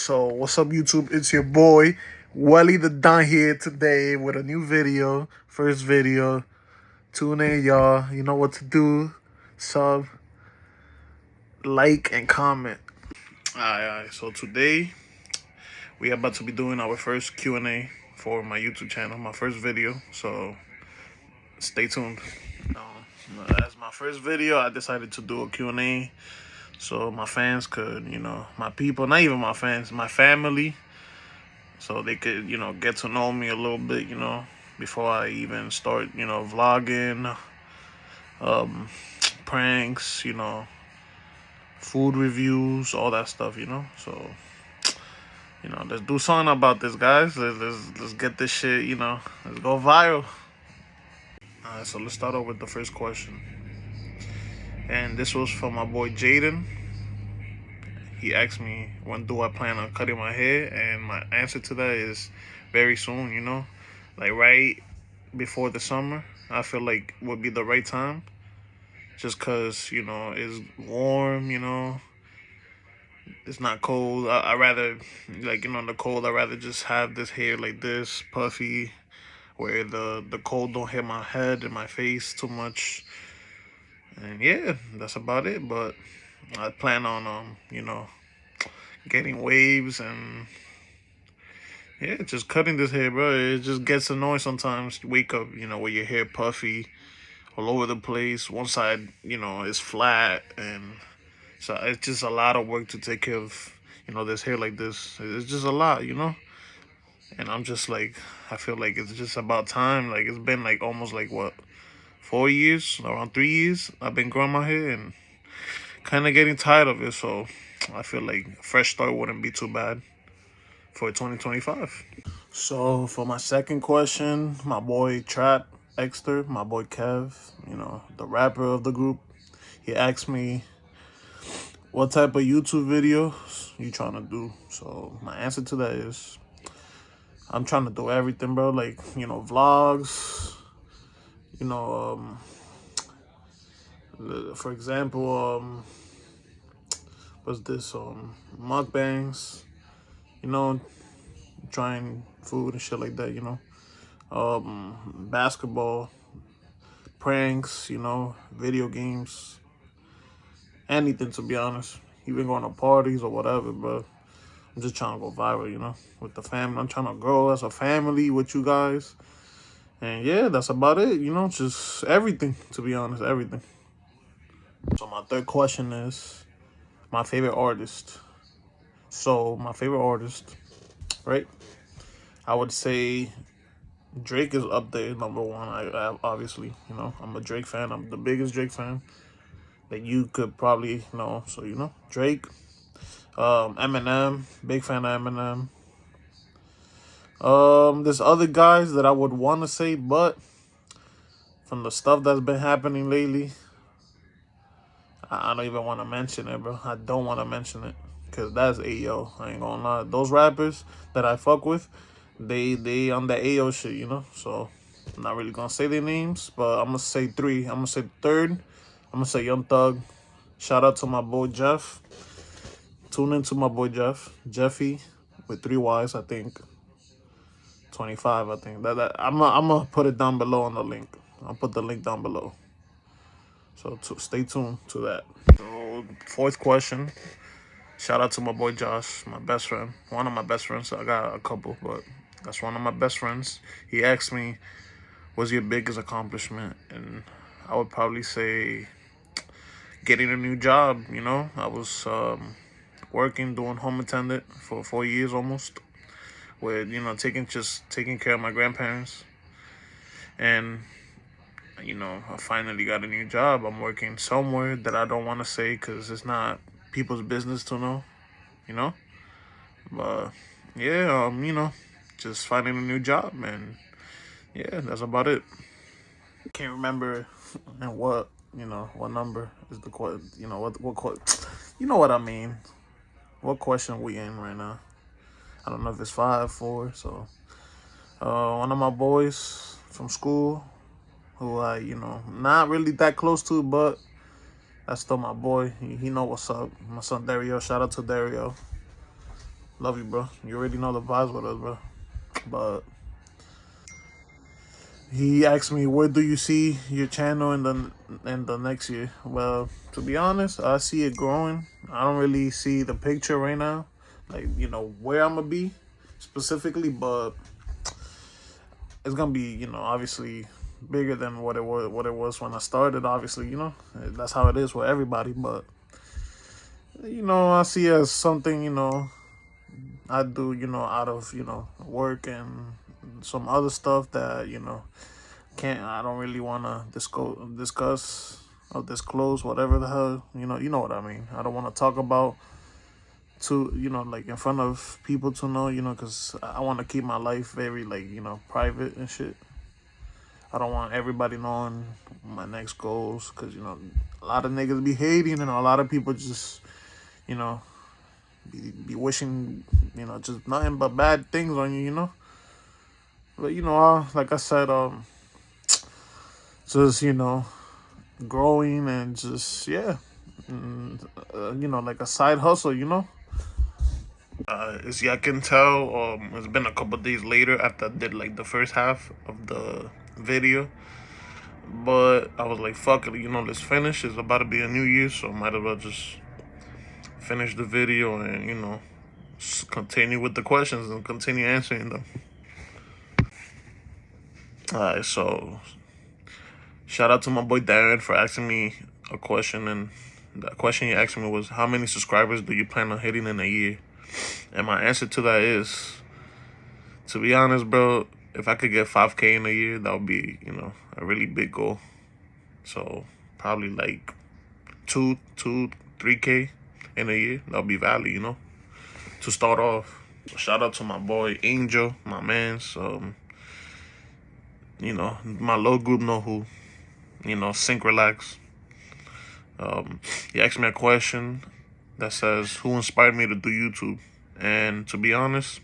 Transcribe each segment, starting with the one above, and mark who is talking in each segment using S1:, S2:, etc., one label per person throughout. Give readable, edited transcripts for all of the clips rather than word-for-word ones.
S1: So what's up, YouTube? It's your boy Welly the Don here today with a new video. First video. Tune in, y'all. You know what to do. Sub, like, and comment. Alright. So today we are about to be doing our first Q&A for my YouTube channel, my first video. So stay tuned. As my first video, I decided to do a Q&A so my fans could, my people, not even my fans, my family, so they could, get to know me a little bit, before I even start, vlogging, pranks, food reviews, all that stuff, So, let's do something about this, guys. Let's get this shit, let's go viral. Alright, so let's start off with the first question. And this was from my boy Jaden. He asked me, when do I plan on cutting my hair? And my answer to that is very soon, Like right before the summer, I feel like would be the right time. Just because, it's warm, It's not cold. I rather, like, in the cold, I rather just have this hair like this, puffy, where the cold don't hit my head and my face too much. And yeah, that's about it. But I plan on, getting waves and yeah, just cutting this hair, bro. It just gets annoying sometimes. You wake up, with your hair puffy all over the place. One side, is flat, and so it's just a lot of work to take care of, this hair like this. It's just a lot, And I'm just like, I feel like it's just about time. Like it's been like almost like what, 4 years, around 3 years. I've been growing my hair and kind of getting tired of it. So I feel like a fresh start wouldn't be too bad for 2025. So for my second question, my boy Trap Exter, my boy Kev, the rapper of the group, he asked me what type of YouTube videos you trying to do. So my answer to that is I'm trying to do everything, bro. Like, vlogs, for example, what's this, mukbangs, trying food and shit like that, basketball, pranks, video games, anything, to be honest. Even going to parties or whatever, but I'm just trying to go viral, with the family. I'm trying to grow as a family with you guys. And yeah, that's about it, just everything, to be honest, everything. So my third question is my favorite artist. So my favorite artist, right? I would say Drake is up there, number one. I obviously, I'm a Drake fan. I'm the biggest Drake fan that you could probably know. So, Drake, Eminem, big fan of Eminem. There's other guys that I would want to say, but from the stuff that's been happening lately, I don't even want to mention it, bro. I don't want to mention it because that's Ayo. I ain't gonna lie. Those rappers that I fuck with, they on the Ayo shit, So I'm not really gonna say their names, but I'm gonna say three. I'm gonna say third. I'm gonna say Young Thug. Shout out to my boy Jeff. Tune into my boy Jeff. Jeffy with 3 Y's, I think. 25, I think. That I'm gonna put it down below on the link. I'll put the link down below. So stay tuned to that. So fourth question. Shout out to my boy Josh, my best friend. One of my best friends. I got a couple, but that's one of my best friends. He asked me, what's your biggest accomplishment? And I would probably say getting a new job, I was working, doing home attendant for 4 years almost. With, taking care of my grandparents. And, I finally got a new job. I'm working somewhere that I don't want to say because it's not people's business to know, But, yeah, just finding a new job, and, yeah, that's about it. Can't remember and what number is the question, what I mean. What question we in right now? I don't know if it's 5, 4, so one of my boys from school who I, not really that close to, but that's still my boy. He know what's up. My son Dario, shout out to Dario. Love you, bro. You already know the vibes with us, bro. But he asked me, where do you see your channel in the next year? Well, to be honest, I see it growing. I don't really see the picture right now, like where I'm gonna be specifically, but it's gonna be obviously bigger than what it was when I started. Obviously, that's how it is for everybody. But I see it as something I do out of work and some other stuff that can't I don't really want to discuss or disclose whatever the hell you know what I mean. I don't want to talk about to like in front of people to know because I want to keep my life very like private and shit. I don't want everybody knowing my next goals because a lot of niggas be hating and a lot of people just you know be wishing just nothing but bad things on you. But like I said, just growing and just yeah, like a side hustle. As y'all can tell, it's been a couple days later after I did like the first half of the video, but I was like, fuck it, let's finish. It's about to be a new year, so might as well just finish the video and continue with the questions and continue answering them. Alright, so shout out to my boy Darren for asking me a question, and the question he asked me was, how many subscribers do you plan on hitting in a year? And my answer to that is, to be honest, bro, if I could get 5K in a year, that would be, a really big goal. So probably like 3K in a year. That'll be valid, to start off. Shout out to my boy Angel, my man's. My low group know who. Sync Relax. He asked me a question that says, who inspired me to do YouTube? And to be honest,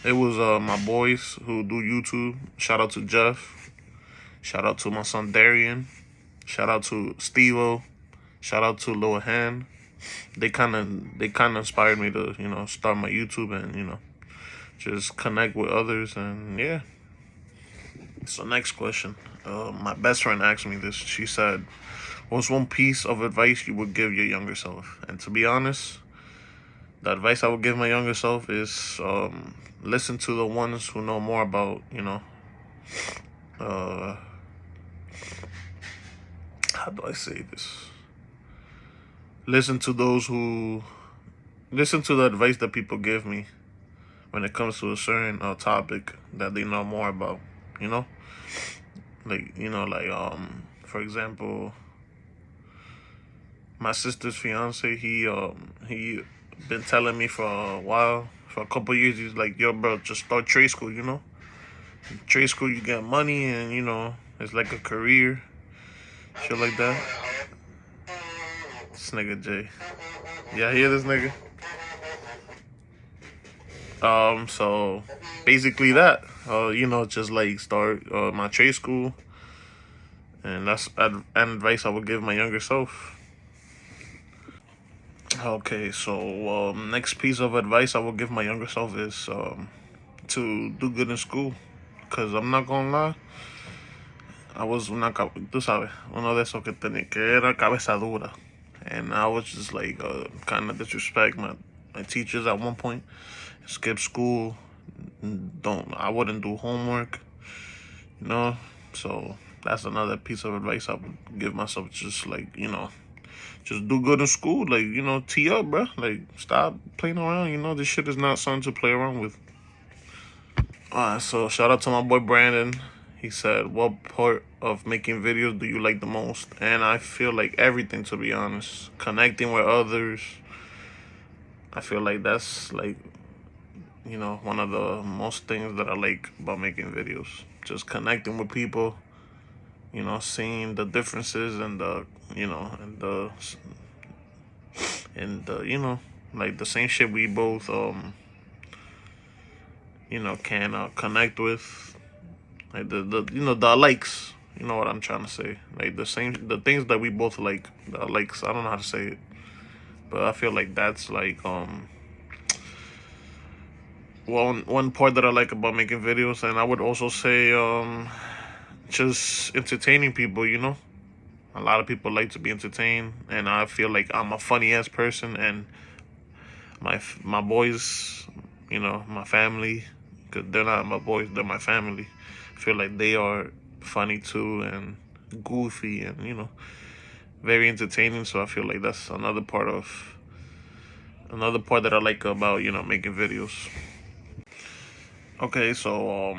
S1: it was my boys who do YouTube. Shout out to Jeff. Shout out to my son Darian. Shout out to Steve-O. Shout out to Lil Han. They kind of inspired me to start my YouTube and just connect with others, and yeah. So next question. My best friend asked me this. She said, what's one piece of advice you would give your younger self? And to be honest, the advice I would give my younger self is listen to the ones who know more about, how do I say this? Listen to the advice that people give me when it comes to a certain topic that they know more about, for example, my sister's fiance, he been telling me for a while, for a couple years, he's like, yo, bro, just start trade school, Trade school, you get money, and, it's like a career, shit like that. This nigga Jay. Yeah, hear this nigga? So basically that, just like start my trade school, and that's an advice I would give my younger self. Okay, so next piece of advice I would give my younger self is to do good in school, cause I'm not gonna lie, I was tú sabes, uno de esos que era cabeza dura, and I was just like kind of disrespect my teachers at one point, skip school, I wouldn't do homework, so that's another piece of advice I would give myself, just like just do good in school, like tee up, bro, like stop playing around, this shit is not something to play around with. Alright, so shout out to my boy Brandon. He said, what part of making videos do you like the most? And I feel like everything, to be honest. Connecting with others, I feel like that's like one of the most things that I like about making videos. Just connecting with people, seeing the differences and the like the same shit we both can connect with, like the likes, what I'm trying to say, like the things that we both like, the likes, I don't know how to say it, but I feel like that's like one part that I like about making videos, and I would also say just entertaining people. A lot of people like to be entertained, and I feel like I'm a funny ass person, and my boys, my family, because they're not my boys, they're my family. I feel like they are funny too, and goofy, and very entertaining. So I feel like that's another part that I like about making videos. Okay, so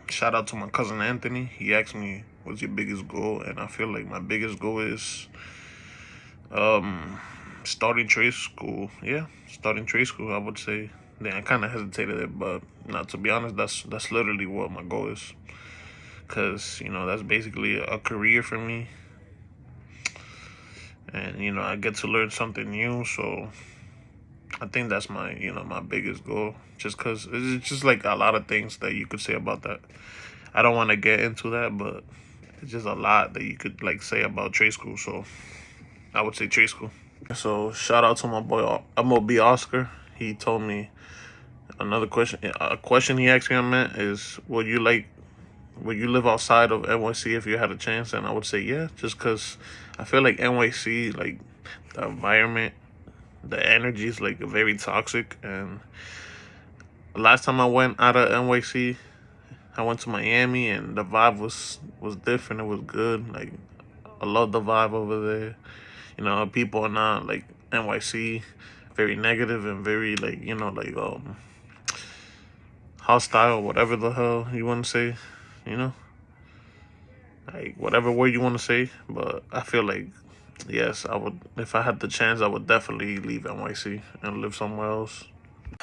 S1: shout out to my cousin Anthony. He asked me, "What's your biggest goal?" And I feel like my biggest goal is um starting trade school. Yeah, starting trade school. I would say. Then I kind of hesitated it, but not to be honest, that's literally what my goal is. Cause that's basically a career for me, and I get to learn something new. So I think that's my biggest goal. Just cause it's just like a lot of things that you could say about that. I don't want to get into that, but it's just a lot that you could like say about trade school. So I would say trade school. So shout out to my boy MOB Oscar. He told me another question. A question he asked me, I meant, is would you live outside of NYC if you had a chance? And I would say yeah, just because I feel like NYC, like the environment, the energy is like very toxic. And last time I went out of NYC, I went to Miami, and the vibe was different. It was good. Like I love the vibe over there. People are not like NYC, very negative and very like hostile, whatever the hell you want to say. You know, like whatever word you want to say. But I feel like yes, I would if I had the chance, I would definitely leave NYC and live somewhere else.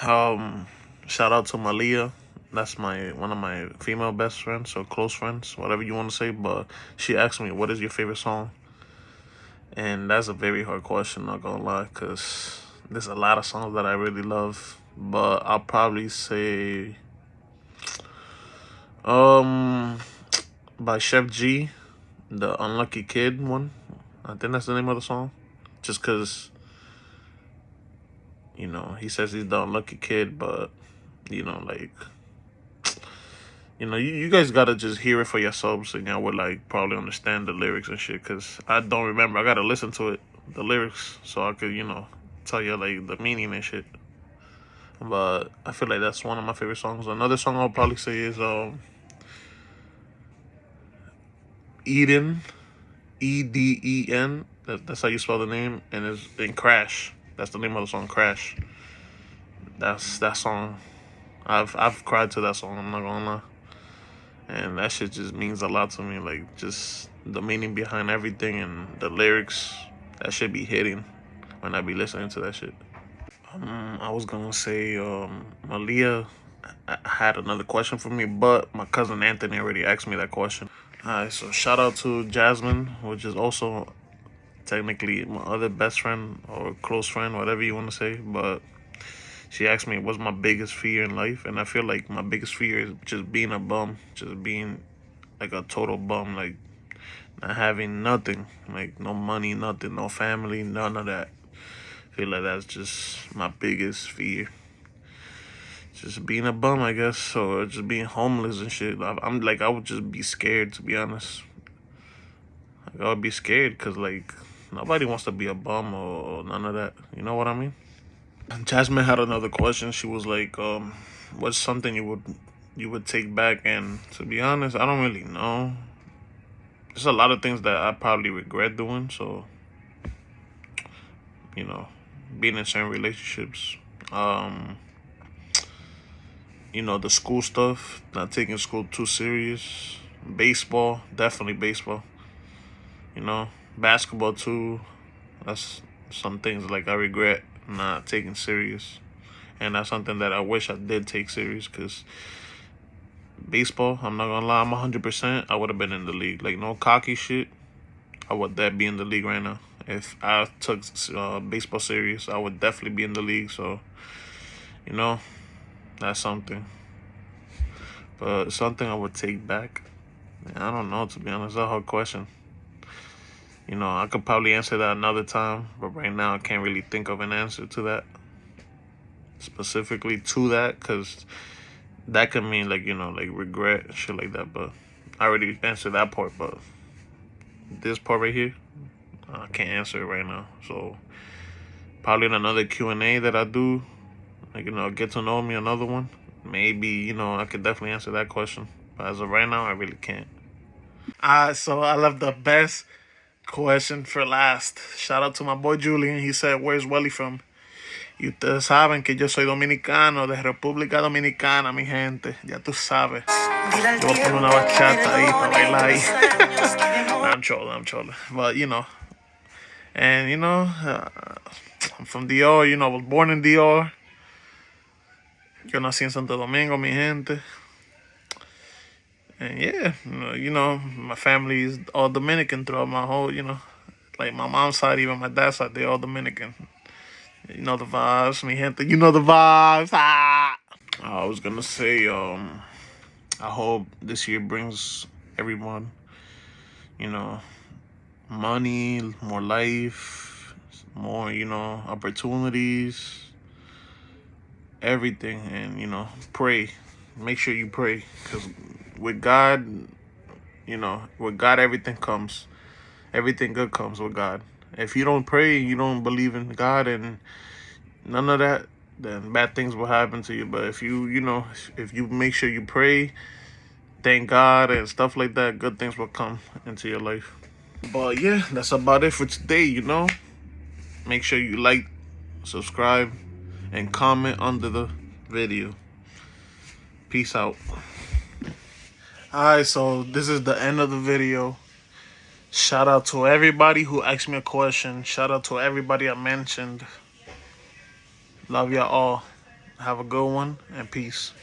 S1: Um, Shout out to Malia. That's my one of my female best friends or close friends, whatever you want to say. But she asked me, "What is your favorite song?" And that's a very hard question, not gonna lie, because there's a lot of songs that I really love. But I'll probably say um by Chef G, the Unlucky Kid one. I think that's the name of the song. Just because, he says he's the unlucky kid, but, like, you guys gotta just hear it for yourselves and y'all would, like, probably understand the lyrics and shit. Because I don't remember. I gotta listen to it, the lyrics, so I could, tell you, like, the meaning and shit. But I feel like that's one of my favorite songs. Another song I'll probably say is Eden, Eden. That's how you spell the name, and it's in Crash. That's the name of the song, Crash. That's that song. I've cried to that song. I'm not gonna lie, and that shit just means a lot to me. Like just the meaning behind everything and the lyrics. That should be hitting when I be listening to that shit. I was gonna say Malia had another question for me, but my cousin Anthony already asked me that question. Alright, so shout out to Jasmine, which is also technically my other best friend or close friend, whatever you want to say. But she asked me what's my biggest fear in life, and I feel like my biggest fear is just being a bum, just being like a total bum, like not having nothing, like no money, nothing, no family, none of that. I feel like that's just my biggest fear. Just being a bum, I guess, or just being homeless and shit. I'm like, I would just be scared, to be honest. Like, I would be scared because, like, nobody wants to be a bum or none of that. You know what I mean? Jasmine had another question. She was like, what's something you would take back? And to be honest, I don't really know. There's a lot of things that I probably regret doing. So, you know, being in certain relationships. The school stuff, not taking school too serious. Baseball, definitely baseball. Basketball too. That's some things like I regret not taking serious. And that's something that I wish I did take serious because baseball, I'm not gonna lie, I'm 100%. I would have been in the league. Like, no cocky shit. I would that be in the league right now. If I took baseball serious, I would definitely be in the league. So, you know, that's something. But something I would take back, I don't know, to be honest. That's a hard question. I could probably answer that another time, but right now I can't really think of an answer to that. specifically to that, because that could mean like, like regret, shit like that. But I already answered that part. But this part right here, I can't answer it right now. So probably in another Q&A that I do, like, get to know me, another one, maybe, I could definitely answer that question. But as of right now, I really can't. So I left the best question for last. Shout out to my boy Julian. He said, "Where's Welly from?" Y ustedes saben que yo soy dominicano, de República Dominicana, mi gente. Ya tú sabes. Yo voy a poner una bachata ahí para bailar ahí. I'm trolling. But, and, I'm from DR, I was born in DR. Yo nací en Santo Domingo, mi gente. And yeah, my family is all Dominican throughout my whole, like my mom's side, even my dad's side, they're all Dominican. You know the vibes, mi gente. You know the vibes. Ah! I was gonna say, I hope this year brings everyone, money, more life, more, opportunities, everything. And, pray. Make sure you pray. Because with God, with God, everything comes. Everything good comes with God. If you don't pray, you don't believe in God and none of that, then bad things will happen to you. But if you, if you make sure you pray, thank God and stuff like that, good things will come into your life. But yeah, that's about it for today, Make sure you like, subscribe, and comment under the video. Peace out. Alright, so this is the end of the video. Shout out to everybody who asked me a question. Shout out to everybody I mentioned. Love y'all all. Have a good one and peace.